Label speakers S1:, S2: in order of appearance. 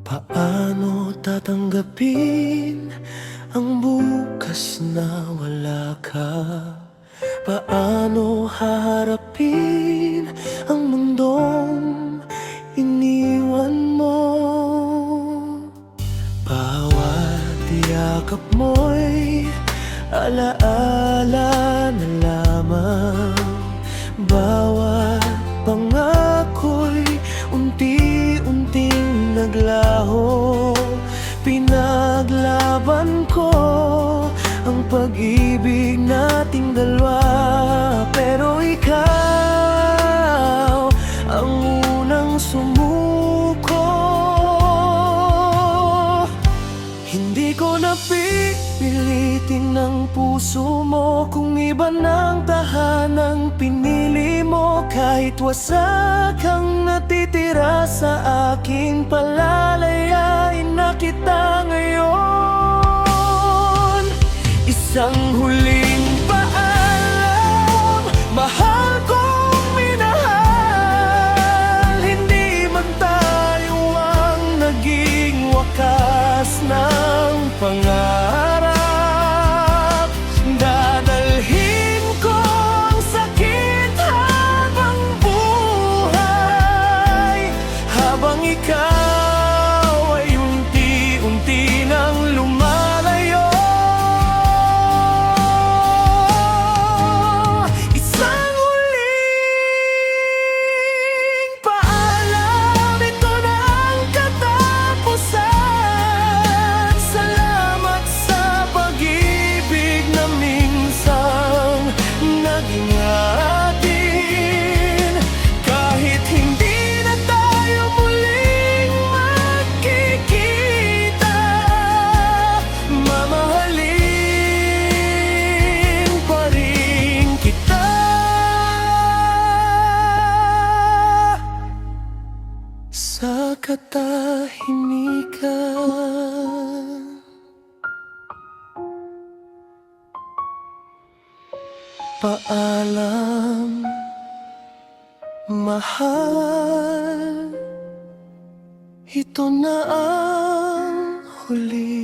S1: Paano tatanggapin ang bukas na wala ka? Paano haharapin ang mundong iniwan mo? Bawat yakap mo'y alaala na lamang. Bawat pangako'y unti-unting naglaho. Pinaglaban ko ang pag-ibig nating dalawa, pero ikaw ang unang sumuko. Hindi ko napipilitin ng puso mo kung iba ng tahanang pinili mo. Kahit wasak ang natitira sa akin, palalayain na kita ngayon. Isang huling paalam, mahal kong minahal. Hindi man tayo ang naging wakas ng pangarap. Dadalhin ko ang sakit habang buhay, habang ikaw ay unti-unti nang lumalayo. Isang huling paalam, ito na ang katapusan. Salamat sa pag-ibig na minsang naging atin. Kahit hindi na tayo muling magkikita, mamahalin pa rin kita. Sa katahimikan, paalam, mahal. Ito na ang huli.